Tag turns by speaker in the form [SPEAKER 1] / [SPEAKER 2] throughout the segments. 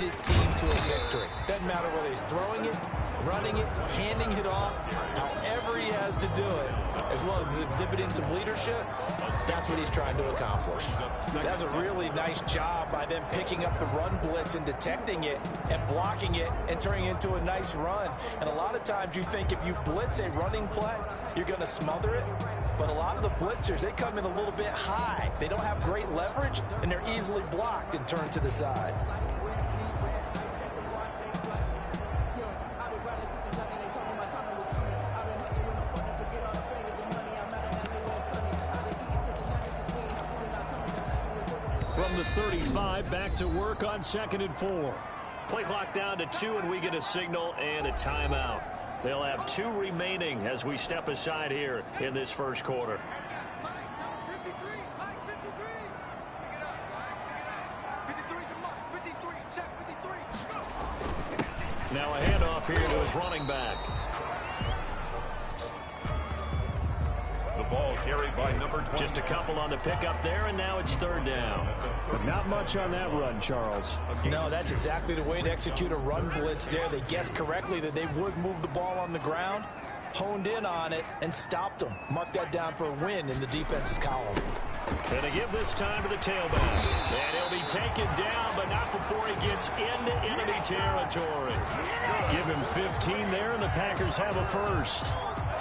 [SPEAKER 1] his team to a victory. Doesn't matter whether he's throwing it, running it, handing it off, however he has to do it, as well as exhibiting some leadership, that's what he's trying to accomplish.
[SPEAKER 2] That's a really nice job by them picking up the run blitz and detecting it and blocking it and turning it into a nice run. And a lot of times you think if you blitz a running play, you're going to smother it. But a lot of the blitzers, they come in a little bit high. They don't have great leverage, and they're easily blocked and turned to the side.
[SPEAKER 3] From the 35, back to work on 2nd and 4.
[SPEAKER 4] Play clock down to 2, and we get a signal and a timeout. They'll have 2 remaining as we step aside here in this first quarter. Now a handoff here to his running back.
[SPEAKER 5] The ball carried by number 20.
[SPEAKER 4] Just a couple on the pickup there, and now it's 3rd down.
[SPEAKER 3] Not much on that run, Charles.
[SPEAKER 2] No, that's exactly the way to execute a run blitz there. They guessed correctly that they would move the ball on the ground, honed in on it, and stopped them. Mark that down for a win in the defense's column.
[SPEAKER 4] And to give this time to the tailback. And he'll be taken down, but not before he gets into enemy territory.
[SPEAKER 3] Give him 15 there, and the Packers have a first.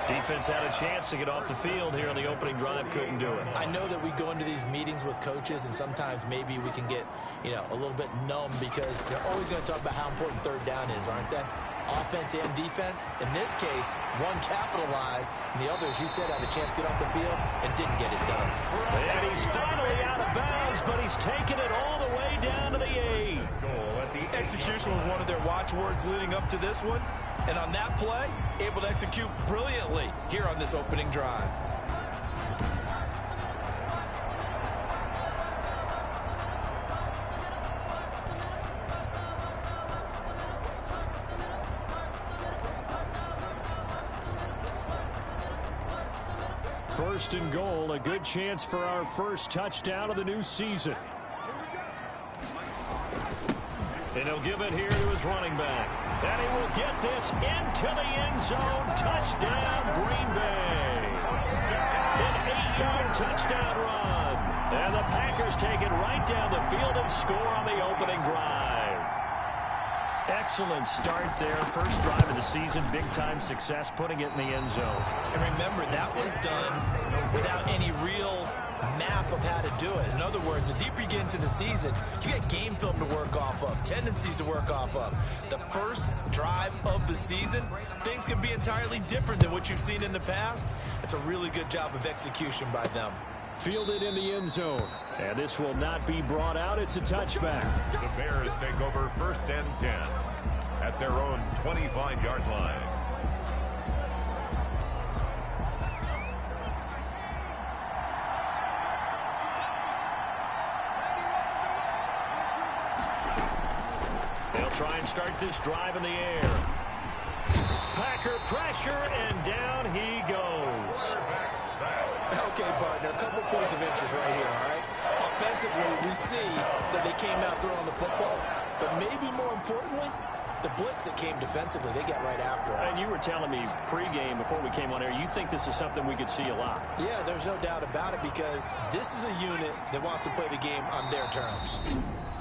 [SPEAKER 4] Defense had a chance to get off the field here on the opening drive, couldn't do it.
[SPEAKER 1] I know that we go into these meetings with coaches, and sometimes maybe we can get, a little bit numb because they're always going to talk about how important 3rd down is, aren't they? Offense and defense. In this case, one capitalized, and the others, you said, had a chance to get off the field and didn't get it done.
[SPEAKER 4] And he's finally out of bounds, but he's taken it all the way down to the 8.
[SPEAKER 1] Execution was one of their watchwords leading up to this one. And on that play, able to execute brilliantly here on this opening drive.
[SPEAKER 3] First and goal, a good chance for our first touchdown of the new season.
[SPEAKER 4] And he'll give it here to his running back. And he will get this into the end zone. Touchdown, Green Bay. An 8-yard touchdown run. And the Packers take it right down the field and score on the opening drive. Excellent start there. First drive of the season. Big-time success putting it in the end zone.
[SPEAKER 1] And remember, that was done without any real map of how to do it. In other words, the deeper you get into the season, you get game film to work off of, tendencies to work off of. The first drive of the season, things can be entirely different than what you've seen in the past. It's a really good job of execution by them.
[SPEAKER 3] Fielded in the end zone. And this will not be brought out. It's a touchback.
[SPEAKER 5] The Bears take over 1st and 10 at their own 25-yard line.
[SPEAKER 4] They'll try and start this drive in the air. Packer pressure, and down he goes.
[SPEAKER 1] Okay, partner, a couple points of interest right here, all right? Offensively, we see that they came out throwing the football, but maybe more importantly, the blitz that came defensively, they got right after it.
[SPEAKER 4] And you were telling me pregame before we came on air, you think this is something we could see a lot.
[SPEAKER 1] Yeah, there's no doubt about it because this is a unit that wants to play the game on their terms.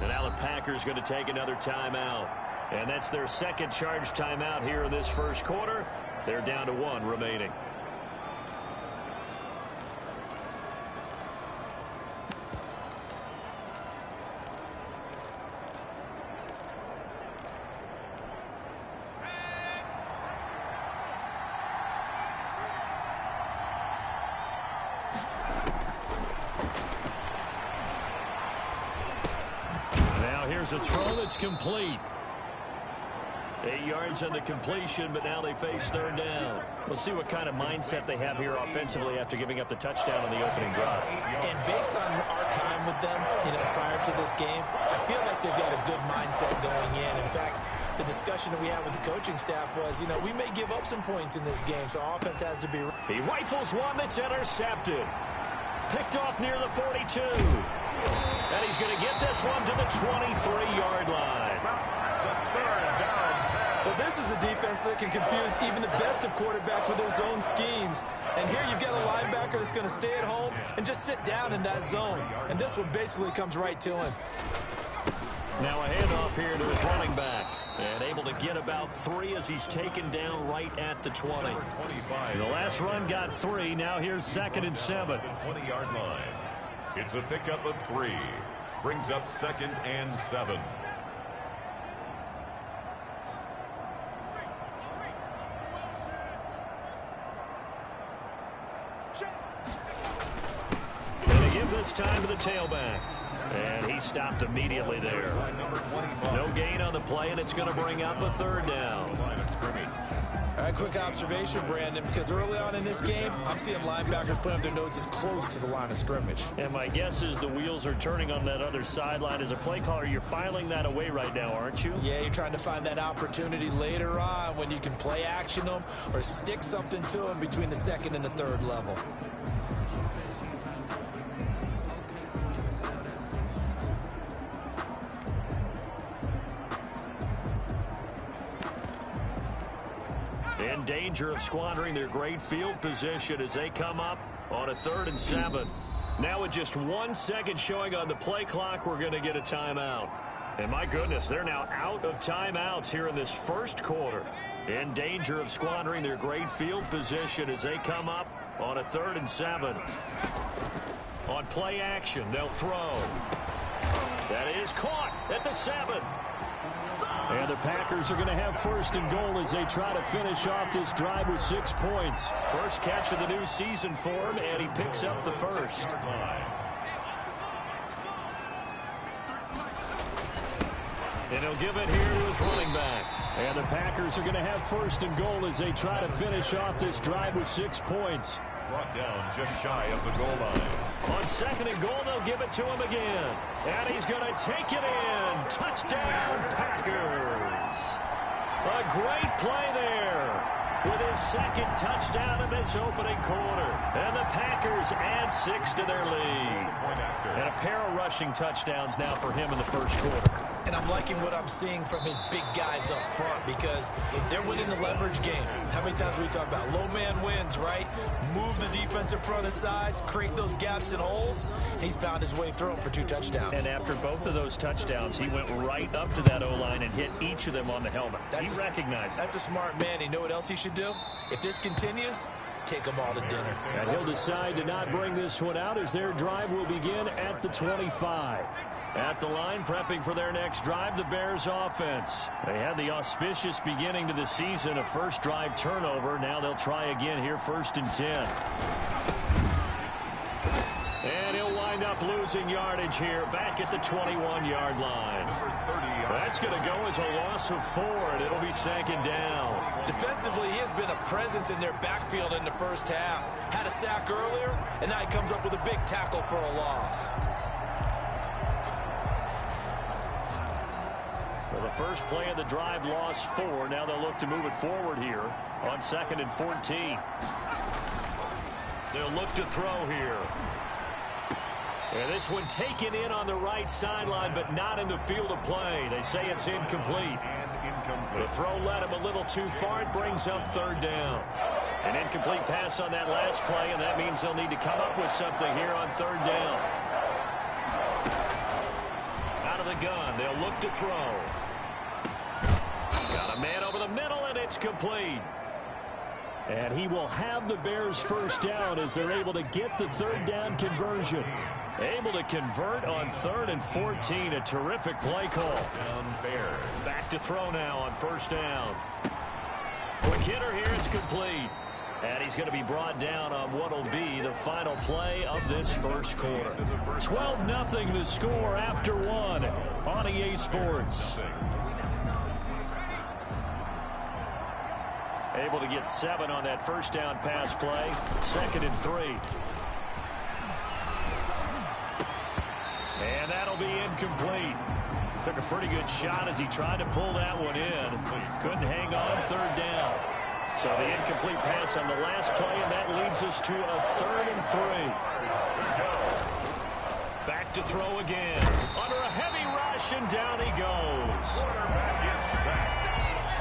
[SPEAKER 4] And now the Packers going to take another timeout. And that's their second charge timeout here in this first quarter. They're down to 1 remaining.
[SPEAKER 3] Here's a throw that's complete.
[SPEAKER 4] 8 yards on the completion, but now they face 3rd down. We'll see what kind of mindset they have here offensively after giving up the touchdown on the opening drive.
[SPEAKER 1] And based on our time with them, prior to this game, I feel like they've got a good mindset going in. In fact, the discussion that we had with the coaching staff was, we may give up some points in this game, so offense has to be...
[SPEAKER 4] He rifles one that's intercepted. Picked off near the 42. And he's going to get this one to the 23-yard line.
[SPEAKER 2] Well, this is a defense that can confuse even the best of quarterbacks with their zone schemes. And here you've got a linebacker that's going to stay at home and just sit down in that zone. And this one basically comes right to him.
[SPEAKER 4] Now a handoff here to his running back. And able to get about 3 as he's taken down right at the 20. The last run got 3. Now here's 2nd and 7.
[SPEAKER 5] 20-yard line. It's a pickup of 3. Brings up 2nd and 7.
[SPEAKER 4] And they give this time to the tailback. And he stopped immediately there. No gain on the play, and it's going to bring up a 3rd down.
[SPEAKER 2] All right, quick observation, Brandon, because early on in this game, I'm seeing linebackers put up their noses close to the line of scrimmage.
[SPEAKER 3] And my guess is the wheels are turning on that other sideline. As a play caller, you're filing that away right now, aren't you?
[SPEAKER 2] Yeah, you're trying to find that opportunity later on when you can play action them or stick something to them between the 2nd and the 3rd level.
[SPEAKER 3] In danger of squandering their great field position as they come up on a 3rd and 7. Now with just 1 second showing on the play clock, we're going to get a timeout. And my goodness, they're now out of timeouts here in this first quarter. In danger of squandering their great field position as they come up on a 3rd and 7. On play action, they'll throw. That is caught at the 7. And the Packers are going to have 1st and goal as they try to finish off this drive with 6 points. First catch of the new season for him, and he picks up the 1st. And he'll give it here to his running back. And the Packers are going to have 1st and goal as they try to finish off this drive with 6 points.
[SPEAKER 5] Brought down just shy of the goal line.
[SPEAKER 3] On 2nd and goal, they'll give it to him again. And he's going to take it in. Touchdown, Packers. A great play there with his 2nd touchdown in this opening quarter. And the Packers add 6 to their lead. And a pair of rushing touchdowns now for him in the first quarter.
[SPEAKER 2] And I'm liking what I'm seeing from his big guys up front because they're winning the leverage game. How many times we talk about low man wins, right? Move the defensive front aside, create those gaps and holes. He's found his way through them for 2 touchdowns.
[SPEAKER 3] And after both of those touchdowns, he went right up to that O-line and hit each of them on the helmet. He recognized it.
[SPEAKER 2] That's a smart man. You know what else he should do? If this continues, take them all to dinner.
[SPEAKER 3] And he'll decide to not bring this one out as their drive will begin at the 25. At the line, prepping for their next drive, the Bears offense. They had the auspicious beginning to the season, a first drive turnover. Now they'll try again here, 1st and 10. And he'll wind up losing yardage here, back at the 21-yard line. That's going to go as a loss of 4, and it'll be 2nd down.
[SPEAKER 2] Defensively, he has been a presence in their backfield in the first half. Had a sack earlier, and now he comes up with a big tackle for a loss.
[SPEAKER 3] Well, the first play of the drive lost 4. Now they'll look to move it forward here on 2nd and 14. They'll look to throw here. And this one taken in on the right sideline, but not in the field of play. They say it's incomplete. The throw led him a little too far. It brings up 3rd down. An incomplete pass on that last play, and that means they'll need to come up with something here on 3rd down. Out of the gun, they'll look to throw. Got a man over the middle, and it's complete. And he will have the Bears 1st down as they're able to get the 3rd down conversion. Able to convert on 3rd and 14. A terrific play call.
[SPEAKER 5] Down Bears.
[SPEAKER 3] Back to throw now on 1st down. Quick hitter here, it's complete. And he's going to be brought down on what will be the final play of this first quarter. 12-0 the score after 1 on EA Sports. Able to get 7 on that 1st down pass play. 2nd and 3. And that'll be incomplete. Took a pretty good shot as he tried to pull that one in. Couldn't hang on 3rd down. So the incomplete pass on the last play, and that leads us to a 3rd and 3. Back to throw again. Under a heavy rush, and down he goes.
[SPEAKER 5] Quarterback is sacked.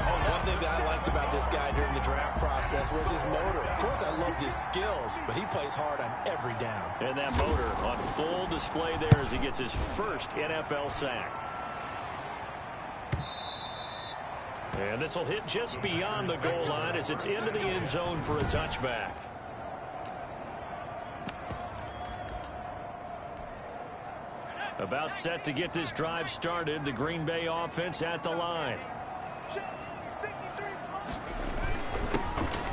[SPEAKER 2] One thing that I liked about this guy during the draft process was his motor. Of course, I loved his skills, but he plays hard on every down.
[SPEAKER 3] And that motor on full display there as he gets his first NFL sack. And this will hit just beyond the goal line as it's into the end zone for a touchback. About set to get this drive started. The Green Bay offense at the line.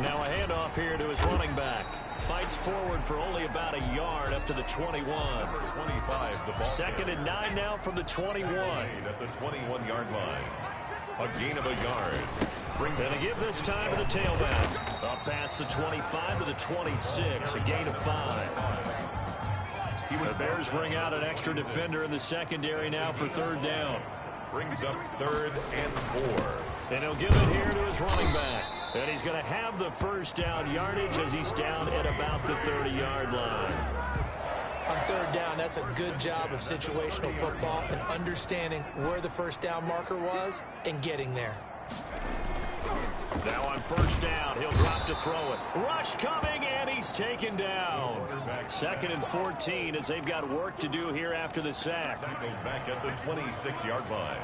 [SPEAKER 3] Now a handoff here to his running back. Fights forward for only about a yard up to the 21.
[SPEAKER 5] 25, the ball
[SPEAKER 3] 2nd and 9 now from the 21.
[SPEAKER 5] at the 21-yard line. A gain of a yard.
[SPEAKER 3] Going to give this time to the tailback. Up past the 25 to the 26. A gain of 5. The Bears bring out an extra defender in the secondary now for 3rd down.
[SPEAKER 5] Brings up 3rd and 4.
[SPEAKER 3] And he'll give it here to his running back. And he's going to have the first down yardage as he's down at about the 30-yard line.
[SPEAKER 2] On 3rd down, that's a good job of situational football and understanding where the first down marker was and getting there.
[SPEAKER 3] Now on 1st down, he'll drop to throw it. Rush coming, and he's taken down. 2nd and 14 as they've got work to do here after the sack.
[SPEAKER 5] Back at the 26-yard line.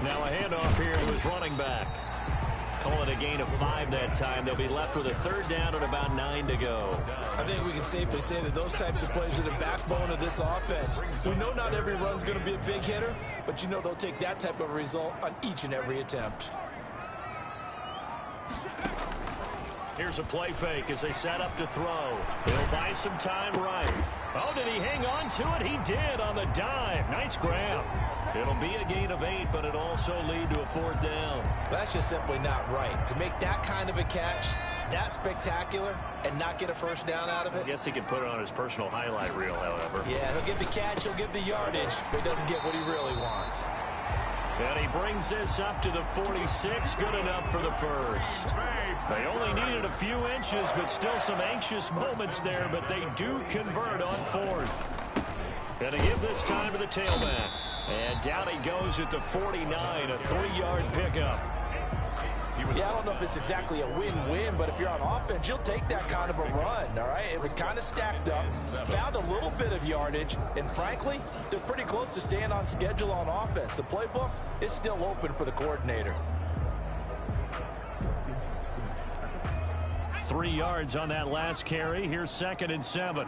[SPEAKER 3] Now a handoff here to his running back. Call it a gain of 5 that time. They'll be left with a 3rd down and about 9 to go.
[SPEAKER 2] I think we can safely say that those types of plays are the backbone of this offense. We know not every run's going to be a big hitter, but you know they'll take that type of result on each and every attempt.
[SPEAKER 3] Here's a play fake as they set up to throw. He'll buy some time right. Oh, did he hang on to it? He did on the dive. Nice grab. It'll be a gain of 8, but it'll also lead to a 4th down.
[SPEAKER 2] That's just simply not right. To make that kind of a catch, that spectacular, and not get a first down out of it.
[SPEAKER 3] I guess he could put it on his personal highlight reel, however.
[SPEAKER 2] Yeah, he'll get the catch, he'll get the yardage, but he doesn't get what he really wants.
[SPEAKER 3] And he brings this up to the 46. Good enough for the first. They only needed a few inches, but still some anxious moments there, but they do convert on 4th. And to give this time to the tailback. And down he goes at the 49, a 3-yard pickup.
[SPEAKER 2] Yeah, I don't know if it's exactly a win-win, but if you're on offense, you'll take that kind of a run, all right? It was kind of stacked up, found a little bit of yardage, and frankly, they're pretty close to staying on schedule on offense. The playbook is still open for the coordinator.
[SPEAKER 3] 3 yards on that last carry. Here's 2nd and 7.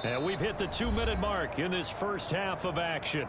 [SPEAKER 3] And we've hit the 2-minute mark in this first half of action.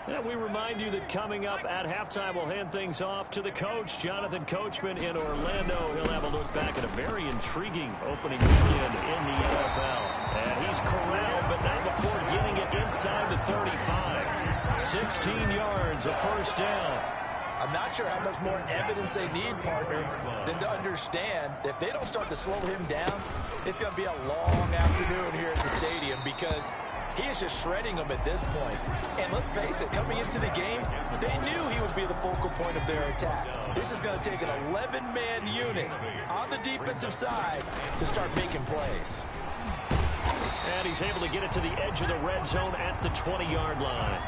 [SPEAKER 3] And we remind you that coming up at halftime, we'll hand things off to the coach, Jonathan Coachman in Orlando. He'll have a look back at a very intriguing opening weekend in the NFL. And he's corralled, but not before getting it inside the 35. 16 yards, a first down.
[SPEAKER 2] I'm not sure how much more evidence they need, partner, than to understand that if they don't start to slow him down, it's going to be a long afternoon here at the stadium because he is just shredding them at this point. And let's face it, coming into the game, they knew he would be the focal point of their attack. This is going to take an 11-man unit on the defensive side to start making plays.
[SPEAKER 3] And he's able to get it to the edge of the red zone at the 20-yard line.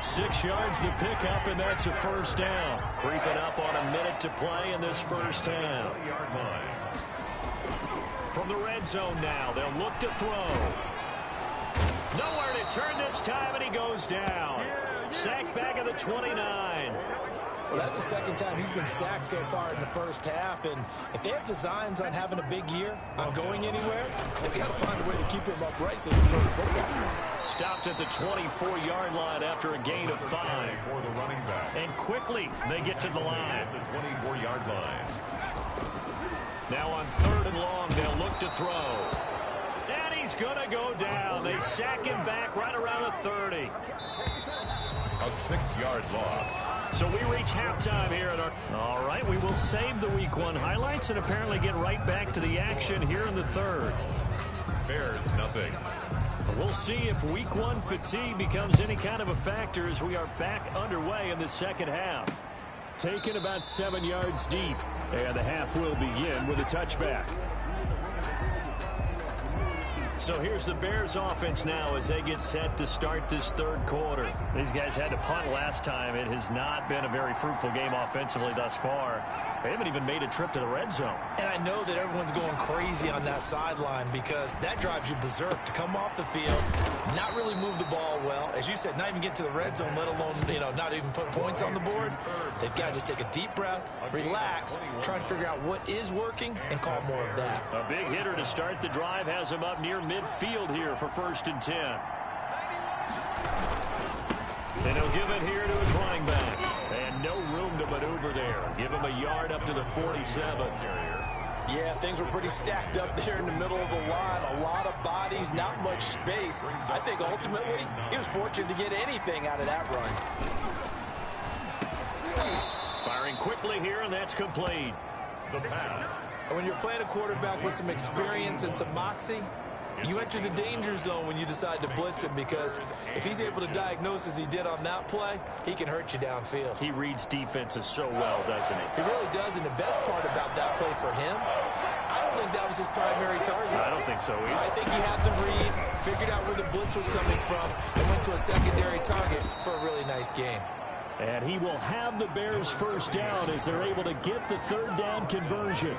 [SPEAKER 3] 6 yards the pickup, and that's a first down. Creeping up on a minute to play in this first half. From the red zone now, they'll look to throw. Nowhere to turn this time, and he goes down. Sacked back at the 29.
[SPEAKER 2] Well, that's the second time he's been sacked so far in the first half, and if they have designs on having a big year, on going anywhere, they've got to find a way to keep him upright so he can throw the football.
[SPEAKER 3] Stopped at the 24-yard line after a gain of 5.
[SPEAKER 5] For the running back.
[SPEAKER 3] And quickly, they get to the line.
[SPEAKER 5] At the 24-yard line.
[SPEAKER 3] Now on 3rd and long, they'll look to throw. And he's going to go down. They sack him back right around the 30.
[SPEAKER 5] A 6-yard loss.
[SPEAKER 3] So we reach halftime here at our... All right, we will save the Week 1 highlights and apparently get right back to the action here in the 3rd.
[SPEAKER 5] Bears nothing.
[SPEAKER 3] We'll see if week one fatigue becomes any kind of a factor as we are back underway in the second half. Taken about 7 yards deep, and the half will begin with a touchback. So here's the Bears offense now as they get set to start this third quarter. These guys had to punt last time. It has not been a very fruitful game offensively thus far. They haven't even made a trip to the red zone.
[SPEAKER 2] And I know that everyone's going crazy on that sideline because that drives you berserk to come off the field, not really move the ball well. As you said, not even get to the red zone, let alone, not even put points on the board. They've got to just take a deep breath, relax, try and figure out what is working and call more of that.
[SPEAKER 3] A big hitter to start the drive has him up near midfield here for 1st and 10. And he'll give it here to his running back. And no room to maneuver there. Give him a yard up to the 47.
[SPEAKER 2] Yeah, things were pretty stacked up there in the middle of the line. A lot of bodies, not much space. I think ultimately he was fortunate to get anything out of that run.
[SPEAKER 3] Firing quickly here, and that's complete.
[SPEAKER 5] The pass.
[SPEAKER 2] And when you're playing a quarterback with some experience and some moxie, you enter the danger zone when you decide to blitz him, because if he's able to diagnose as he did on that play, he can hurt you downfield.
[SPEAKER 3] He reads defenses so well, doesn't he?
[SPEAKER 2] He really does, and the best part about that play for him, I don't think that was his primary target.
[SPEAKER 3] I don't think so either.
[SPEAKER 2] I think he had the read, figured out where the blitz was coming from, and went to a secondary target for a really nice game.
[SPEAKER 3] And he will have the Bears first down as they're able to get the third down conversion.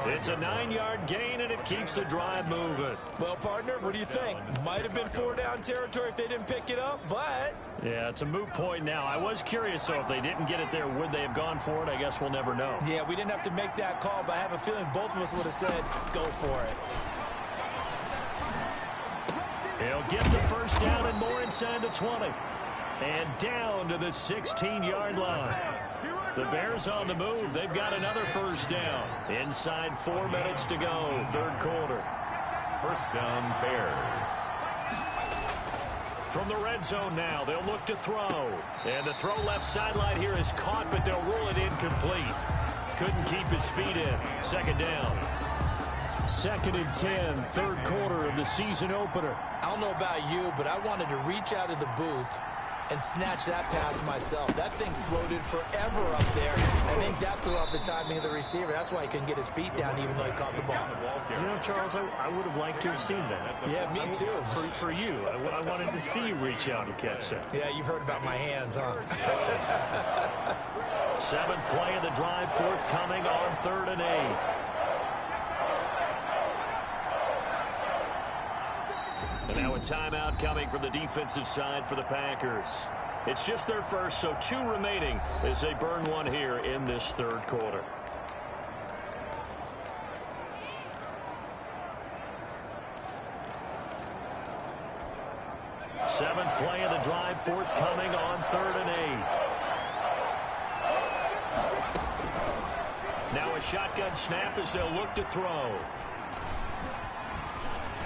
[SPEAKER 3] It's a 9-yard gain, and it keeps the drive moving.
[SPEAKER 2] Well, partner, what do you think? Might have been 4-down territory if they didn't pick it up, but...
[SPEAKER 3] Yeah, it's a moot point now. I was curious, so if they didn't get it there, would they have gone for it? I guess we'll never know.
[SPEAKER 2] Yeah, we didn't have to make that call, but I have a feeling both of us would have said, go for it.
[SPEAKER 3] He'll get the first down and more inside the 20. And down to the 16-yard line. The Bears on the move. They've got another first down. Inside 4 minutes to go, third quarter.
[SPEAKER 5] First down, Bears.
[SPEAKER 3] From the red zone now, they'll look to throw. And the throw left sideline here is caught, but they'll rule it incomplete. Couldn't keep his feet in. Second down. 2nd and 10, third quarter of the season opener.
[SPEAKER 2] I don't know about you, but I wanted to reach out of the booth and snatch that pass myself. That thing floated forever up there. I think that threw off the timing of the receiver. That's why he couldn't get his feet down even though he caught the ball.
[SPEAKER 3] You know, Charles, I would have liked to have seen that.
[SPEAKER 2] Yeah, me too.
[SPEAKER 3] For you, I wanted to see you reach out and catch that.
[SPEAKER 2] Yeah, you've heard about my hands, huh?
[SPEAKER 3] 7th play of the drive, forthcoming on 3rd and 8. And now a timeout coming from the defensive side for the Packers. It's just their first, so 2 remaining as they burn one here in this third quarter. Seventh play of the drive, forthcoming on 3rd and 8. Now a shotgun snap as they'll look to throw.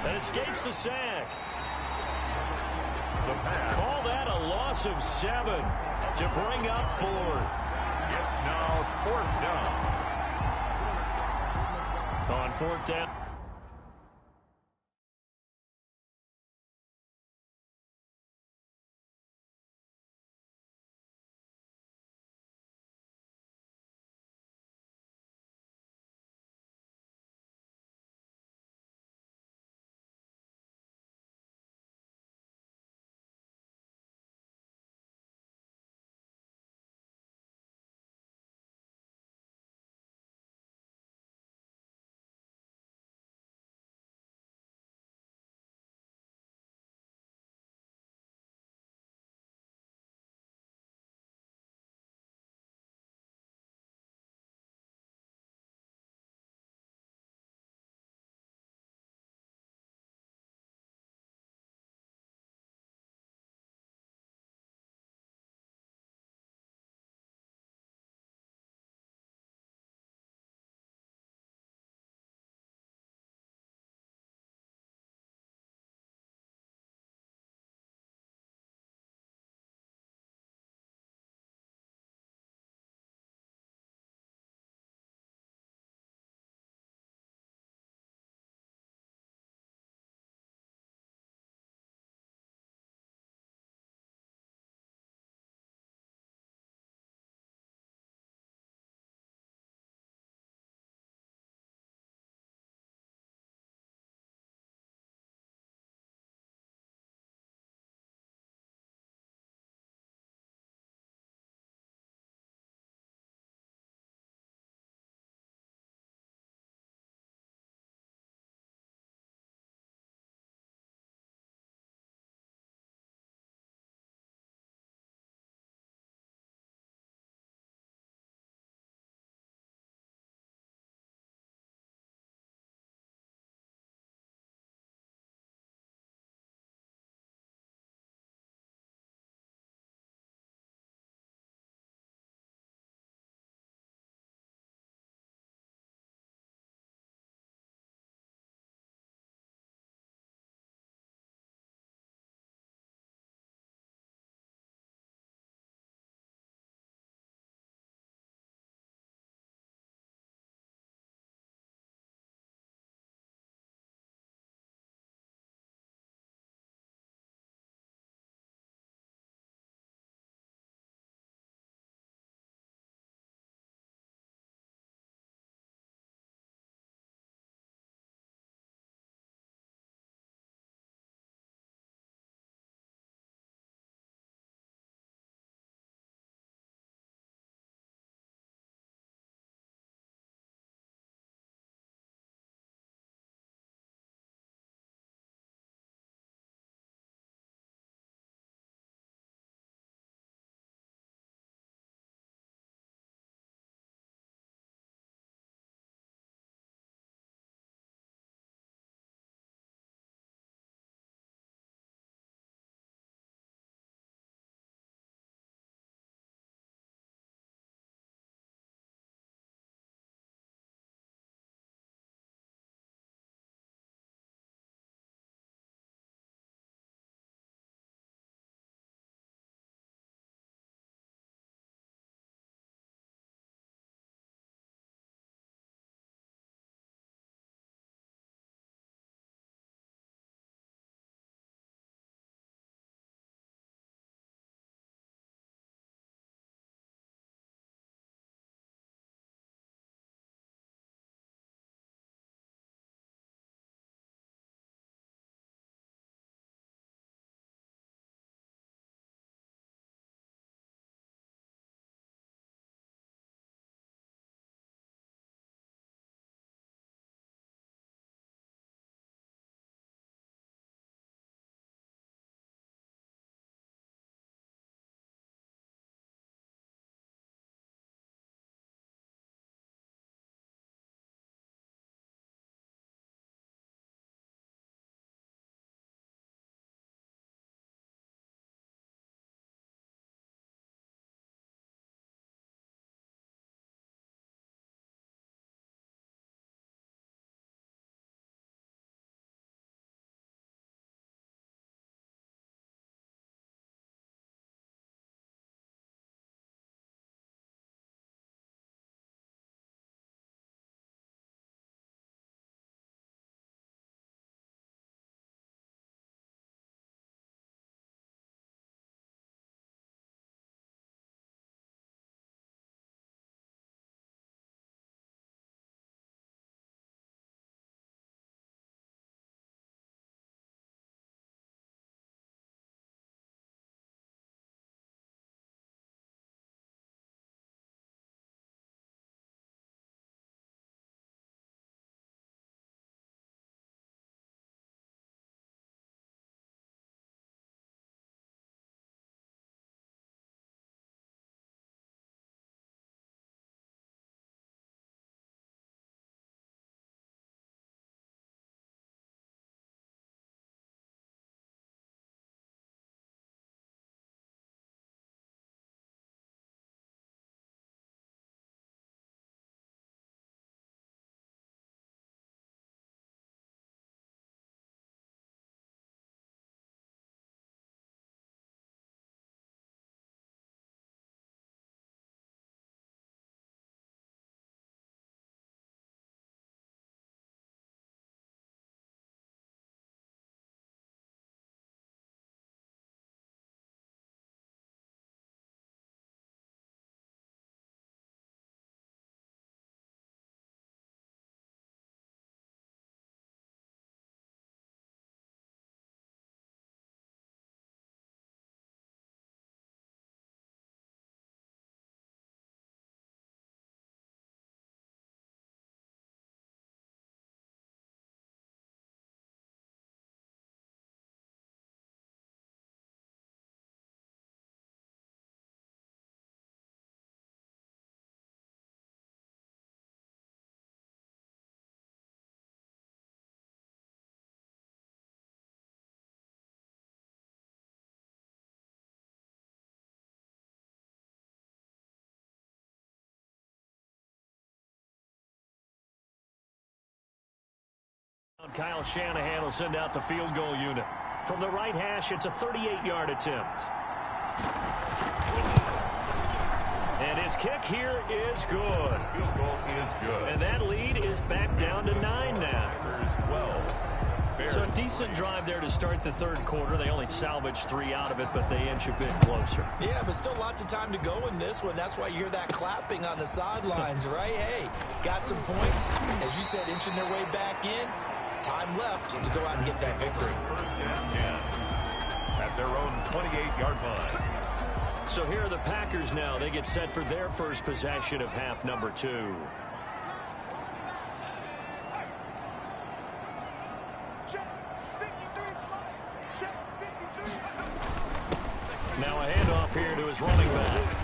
[SPEAKER 3] And escapes the sack. Call that a loss of 7 to bring up 4th.
[SPEAKER 5] It's now 4th down.
[SPEAKER 3] On 4th down. Kyle Shanahan will send out the field goal unit. From the right hash, it's a 38-yard attempt. And his kick here is good.
[SPEAKER 5] Field goal is good.
[SPEAKER 3] And that lead is back down to 9 now.
[SPEAKER 5] 12.
[SPEAKER 3] So a decent drive there to start the third quarter. They only salvaged 3 out of it, but they inch a bit closer.
[SPEAKER 1] Yeah, but still lots of time to go in this one. That's why you hear that clapping on the sidelines, right? Hey, got some points. As you said, inching their way back in. Time left to go out and get that victory.
[SPEAKER 5] First and 10 at their own 28-yard line.
[SPEAKER 3] So here are the Packers now. They get set for their first possession of half number 2. Now a handoff here to his running back.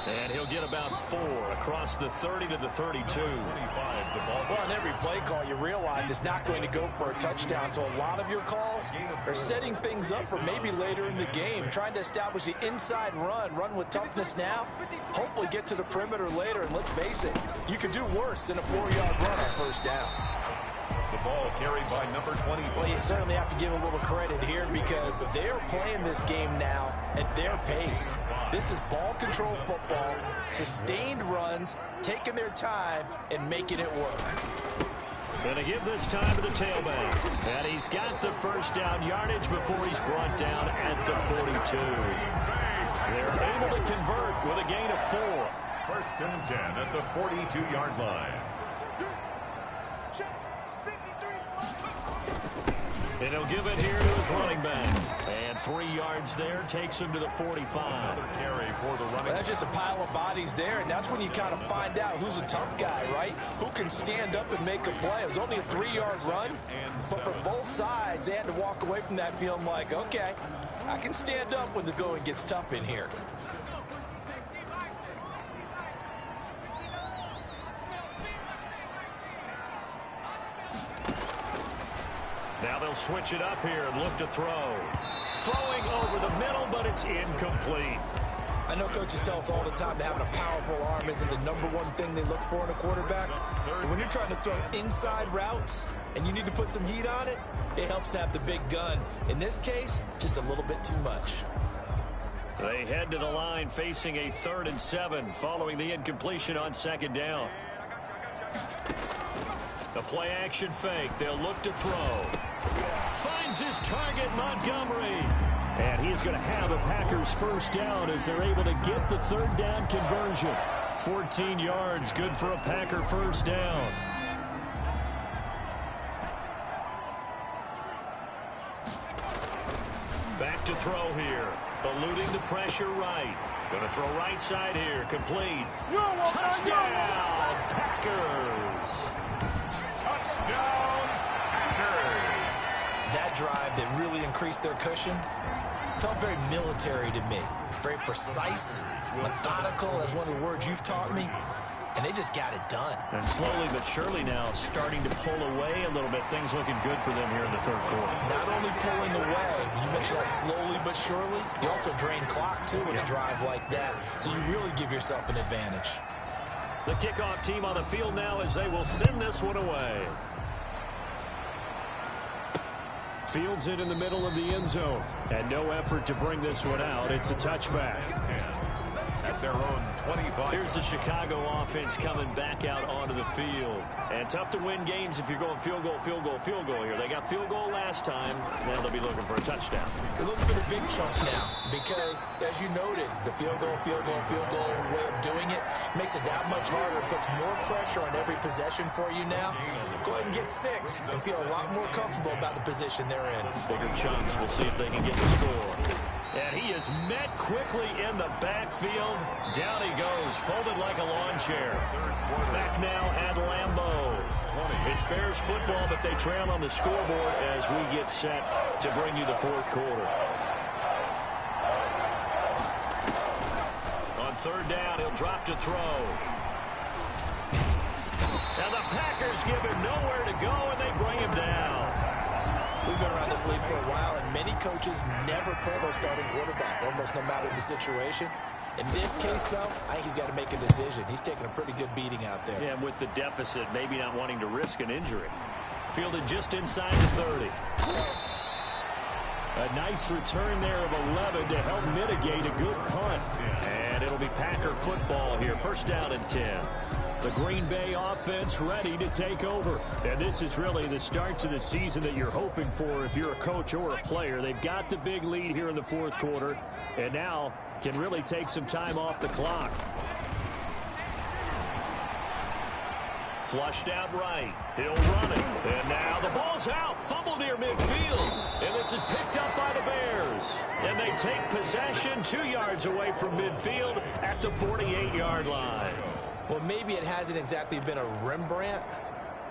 [SPEAKER 3] And he'll get about 4 across the 30 to the 32.
[SPEAKER 2] Well, on every play call, you realize it's not going to go for a touchdown. So a lot of your calls are setting things up for maybe later in the game, trying to establish the inside run with toughness now, hopefully get to the perimeter later. And let's face it, you could do worse than a 4-yard run on first down.
[SPEAKER 5] The ball carried by number 20.
[SPEAKER 2] Well, you certainly have to give a little credit here because they're playing this game now at their pace. This is ball control football, sustained runs, taking their time and making it work.
[SPEAKER 3] Gonna give this time to the tailback. And he's got the first down yardage before he's brought down at the 42. They're able to convert with a gain of 4.
[SPEAKER 5] First and 10 at the 42-yard line.
[SPEAKER 3] And he'll give it here to his running back. And 3 yards there takes him to the 45.
[SPEAKER 5] Another carry for the running.
[SPEAKER 2] Well, that's just a pile of bodies there, and that's when you kind of find out who's a tough guy, right? Who can stand up and make a play. It was only a 3-yard run, but for both sides, they had to walk away from that feeling like, okay, I can stand up when the going gets tough in here.
[SPEAKER 3] Now they'll switch it up here and look to throw. Throwing over the middle, but it's incomplete.
[SPEAKER 1] I know coaches tell us all the time that having a powerful arm isn't the #1 thing they look for in a quarterback. But when you're trying to throw inside routes and you need to put some heat on it, it helps to have the big gun. In this case, just a little bit too much.
[SPEAKER 3] They head to the line facing a 3rd and 7 following the incompletion on 2nd down. The play action fake. They'll look to throw. Finds his target, Montgomery. And he is going to have a Packers first down as they're able to get the 3rd down conversion. 14 yards, good for a Packer first down. Back to throw here. Eluding the pressure right. Going to throw right side here. Complete. Touchdown, Packers.
[SPEAKER 5] Touchdown, Packers.
[SPEAKER 1] That drive that really increased their cushion felt very military to me. Very precise, methodical, that's one of the words you've taught me. And they just got it done.
[SPEAKER 3] And slowly but surely now starting to pull away a little bit. Things looking good for them here in the 3rd quarter.
[SPEAKER 1] Not only pulling away, you mentioned that slowly but surely, you also drain clock too with a drive like that. So you really give yourself an advantage.
[SPEAKER 3] The kickoff team on the field now as they will send this one away. Fields it in the middle of the end zone. And no effort to bring this one out. It's a touchback.
[SPEAKER 5] At their own 25.
[SPEAKER 3] Here's the Chicago offense coming back out onto the field. And tough to win games if you're going field goal, field goal, field goal here. They got field goal last time. Now they'll be looking for a touchdown.
[SPEAKER 1] They're looking for the big chunk now because, as you noted, the field goal way of doing it makes it that much harder. It puts more pressure on every possession for you now. Go ahead and get 6 and feel a lot more comfortable about the position they're in.
[SPEAKER 3] Bigger chunks. We'll see if they can get the score. And he is met quickly in the backfield. Down he goes, folded like a lawn chair. Back now at Lambeau. It's Bears football, but they trail on the scoreboard as we get set to bring you the 4th quarter. On 3rd down, he'll drop to throw. Now the Packers give him nowhere to go, and they bring him down.
[SPEAKER 1] We've been around this league for a while, and many coaches never pull their starting quarterback, almost no matter the situation. In this case, though, I think he's got to make a decision. He's taking a pretty good beating out there.
[SPEAKER 3] Yeah, and with the deficit, maybe not wanting to risk an injury. fielded just inside the 30. A nice return there of 11 to help mitigate a good punt. And it'll be Packer football here. First down and 10. The Green Bay offense ready to take over. And this is really the start to the season that you're hoping for if you're a coach or a player. They've got the big lead here in the fourth quarter, and now can really take some time off the clock. Flushed out right. He'll run it. And now the ball's out. Fumble near midfield. And this is picked up by the Bears. And they take possession 2 yards away from midfield at the 48-yard line.
[SPEAKER 1] Well, maybe it hasn't exactly been a Rembrandt,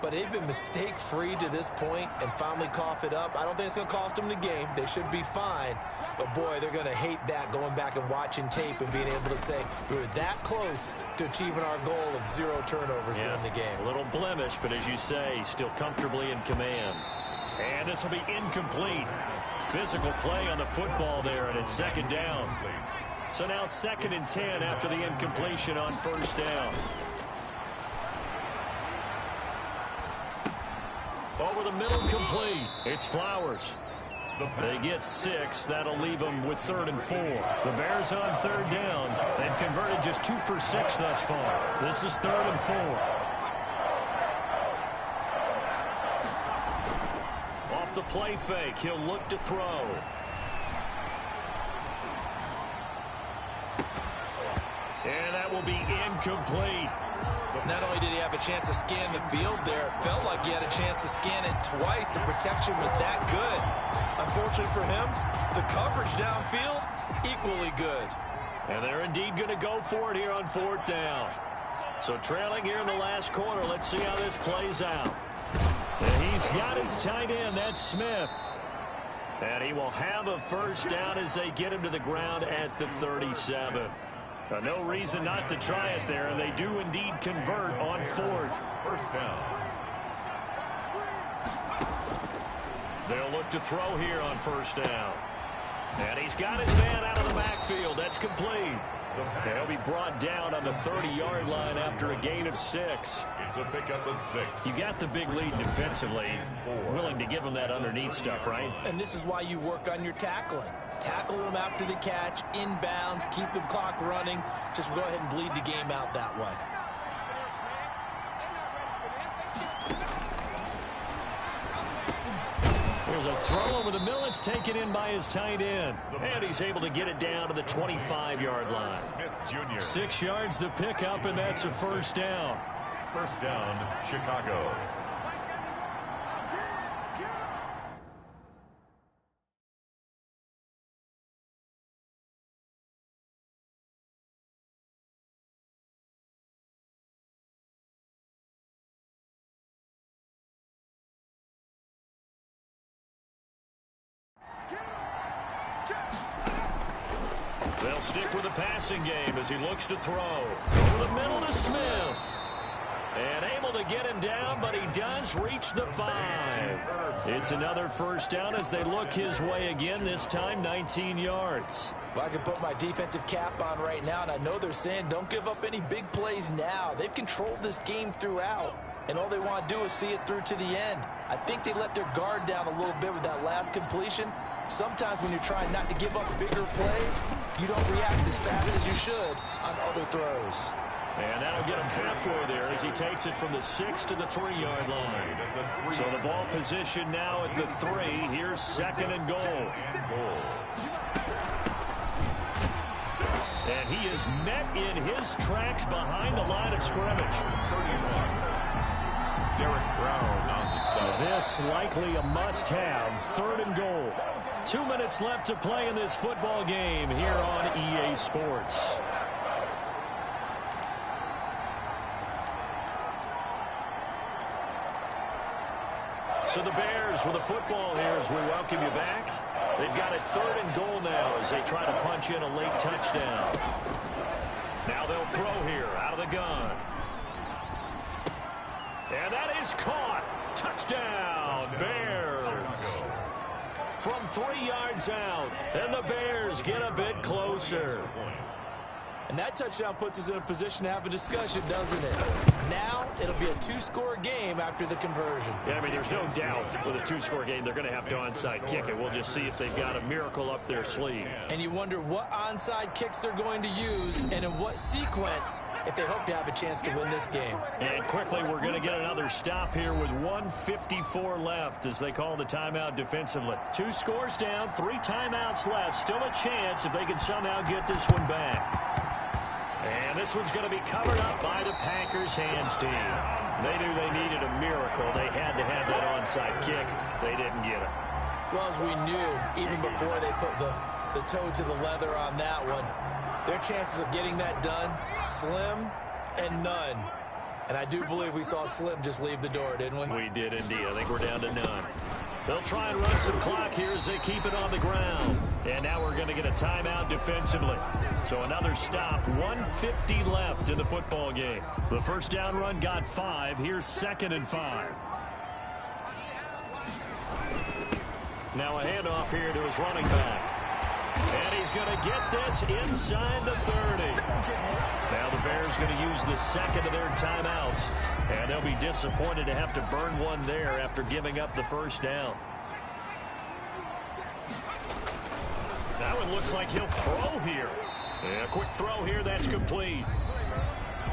[SPEAKER 1] but they've been mistake-free to this point and finally cough it up. I don't think it's going to cost them the game. They should be fine. But, boy, they're going to hate that, going back and watching tape and being able to say we were that close to achieving our goal of 0 turnovers during the game.
[SPEAKER 3] A little blemish, but as you say, still comfortably in command. And this will be incomplete. Physical play on the football there, and it's second down. So now 2nd and 10 after the incompletion on first down. Over the middle, complete. It's Flowers. They get 6. That'll leave them with 3rd and 4. The Bears on 3rd down. They've converted just 2 for 6 thus far. This is 3rd and 4. Off the play fake, he'll look to throw. And that will be incomplete.
[SPEAKER 1] Not only did he have a chance to scan the field there, it felt like he had a chance to scan it twice. The protection was that good. Unfortunately for him, the coverage downfield, equally good.
[SPEAKER 3] And they're indeed going to go for it here on 4th down. So trailing here in the last quarter, let's see how this plays out. And he's got his tight end, that's Smith. And he will have a first down as they get him to the ground at the 37. No reason not to try it there, and they do indeed convert on 4th.
[SPEAKER 5] First down.
[SPEAKER 3] They'll look to throw here on first down. And he's got his man out of the backfield. That's complete. He'll be brought down on the 30-yard line after a gain of 6.
[SPEAKER 5] It's a pickup of 6.
[SPEAKER 3] You got the big lead defensively. Willing to give him that underneath stuff, right?
[SPEAKER 1] And this is why you work on your tackling. Tackle them after the catch, inbounds, keep the clock running. Just go ahead and bleed the game out that way.
[SPEAKER 3] There's a throw over the middle. It's taken in by his tight end. And he's able to get it down to the 25-yard line.
[SPEAKER 5] Smith Jr.
[SPEAKER 3] 6 yards the pickup, and that's a first down.
[SPEAKER 5] First down, Chicago.
[SPEAKER 3] They'll stick with the passing game as he looks to throw. Over the middle to Smith. And able to get him down, but he does reach the 5. It's another first down as they look his way again, this time 19 yards.
[SPEAKER 1] Well, I can put my defensive cap on right now, and I know they're saying don't give up any big plays now. They've controlled this game throughout, and all they want to do is see it through to the end. I think they let their guard down a little bit with that last completion. Sometimes when you're trying not to give up bigger plays, you don't react as fast as you should on other throws.
[SPEAKER 3] And that'll get him halfway there as he takes it from the 6 to the 3-yard line. So the ball position now at the 3. Here's 2nd and goal. And he is met in his tracks behind the line of scrimmage.
[SPEAKER 5] Derek Brown on the stop.
[SPEAKER 3] This likely a must-have. 3rd and goal. 2 minutes left to play in this football game here on EA Sports. So the Bears with the football here as we welcome you back. They've got it 3rd and goal now as they try to punch in a late touchdown. Now they'll throw here out of the gun. And that is caught. Touchdown, Bears. From 3 yards out, and the Bears get a bit closer.
[SPEAKER 2] And that touchdown puts us in a position to have a discussion, doesn't it? Now, it'll be a two-score game after the conversion.
[SPEAKER 3] Yeah, I mean, there's no doubt with a two-score game, they're going to have to onside kick it. We'll just see if they've got a miracle up their sleeve.
[SPEAKER 2] And you wonder what onside kicks they're going to use and in what sequence if they hope to have a chance to win this game.
[SPEAKER 3] And quickly, we're going to get another stop here with 1:54 left as they call the timeout defensively. 2 scores down, 3 timeouts left. Still a chance if they can somehow get this one back. And this one's going to be covered up by the Packers hands team. They knew they needed a miracle. They had to have that onside kick. They didn't get it.
[SPEAKER 2] Well, as we knew, even before they put the toe to the leather on that one, their chances of getting that done, slim and none. And I do believe we saw Slim just leave the door, didn't we?
[SPEAKER 3] We did indeed. I think we're down to none. They'll try and run some clock here as they keep it on the ground. And now we're going to get a timeout defensively. So another stop, 1:50 left in the football game. The first down run got 5. Here's 2nd and 5. Now a handoff here to his running back. And he's going to get this inside the 30. Now the Bears going to use the second of their timeouts. And they'll be disappointed to have to burn one there after giving up the first down. That one looks like he'll throw here. And a quick throw here, that's complete.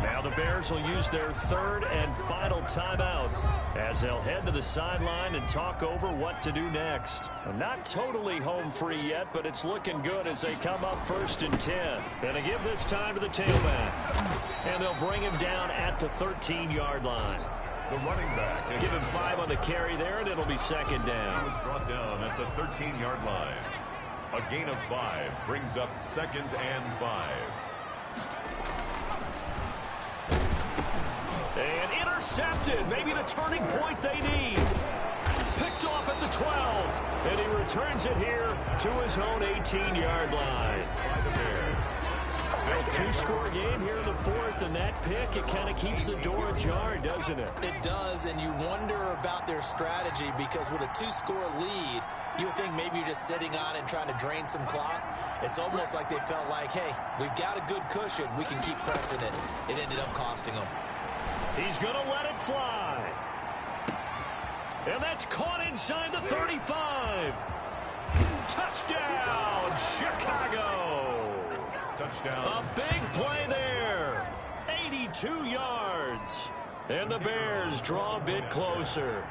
[SPEAKER 3] Now the Bears will use their 3rd and final timeout as they'll head to the sideline and talk over what to do next. Not totally home free yet, but it's looking good as they come up 1st and 10. And they give this time to the tailback. And they'll bring him down at the 13-yard line.
[SPEAKER 5] The running back.
[SPEAKER 3] Give him 5 on the carry there, and it'll be 2nd down.
[SPEAKER 5] He was brought down at the 13-yard line. A gain of 5 brings up 2nd and 5.
[SPEAKER 3] And intercepted. Maybe the turning point they need. Picked off at the 12. And he returns it here to his own 18-yard line. A 2-score game here in the 4th, and that pick, it kind of keeps the door ajar, doesn't it?
[SPEAKER 2] It does, and you wonder about their strategy because with a 2-score lead, you would think maybe you're just sitting on it and trying to drain some clock. It's almost like they felt like, hey, we've got a good cushion. We can keep pressing it. It ended up costing them.
[SPEAKER 3] He's going to let it fly. And that's caught inside the 35. Touchdown, Chicago.
[SPEAKER 5] Touchdown.
[SPEAKER 3] A big play there. 82 yards. And the Bears draw a bit closer.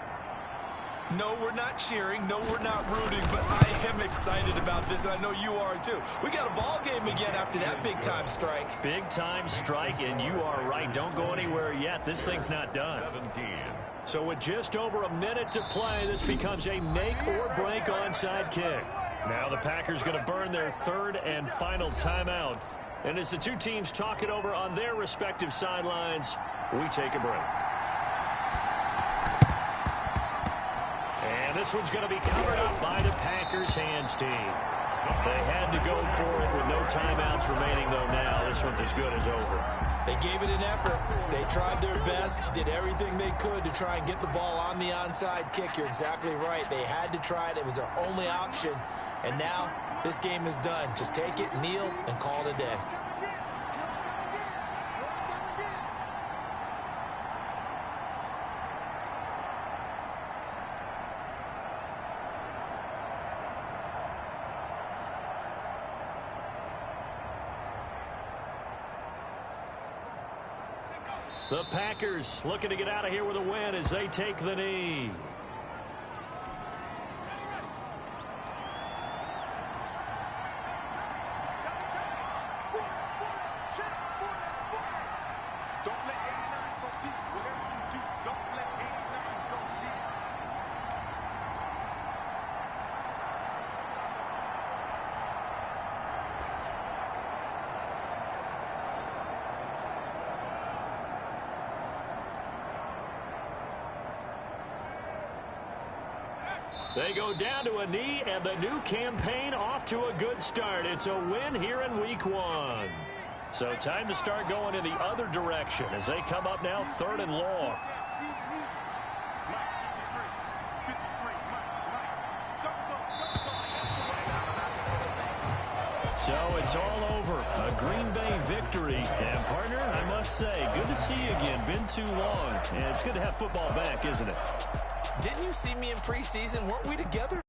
[SPEAKER 2] No, we're not cheering. No, we're not rooting. But I am excited about this, and I know you are too. We got a ball game again after that big-time strike.
[SPEAKER 3] Big-time strike, and you are right. Don't go anywhere yet. This thing's not done.
[SPEAKER 5] 17.
[SPEAKER 3] So with just over a minute to play, this becomes a make-or-break onside kick. Now the Packers going to burn their 3rd and final timeout. And as the two teams talk it over on their respective sidelines, we take a break. And this one's going to be covered up by the Packers hands team. They had to go for it with no timeouts remaining, though. Now this one's as good as over.
[SPEAKER 2] They gave it an effort. They tried their best, did everything they could to try and get the ball on the onside kick. You're exactly right. They had to try it. It was their only option. And now this game is done. Just take it, kneel, and call it a day.
[SPEAKER 3] The Packers looking to get out of here with a win as they take the knee. They go down to a knee, and the new campaign off to a good start. It's a win here in week 1. So time to start going in the other direction as they come up now 3rd and long. So it's all over. A Green Bay victory. And, partner, I must say, good to see you again. Been too long. And it's good to have football back, isn't it?
[SPEAKER 1] Didn't you see me in preseason? Weren't we together?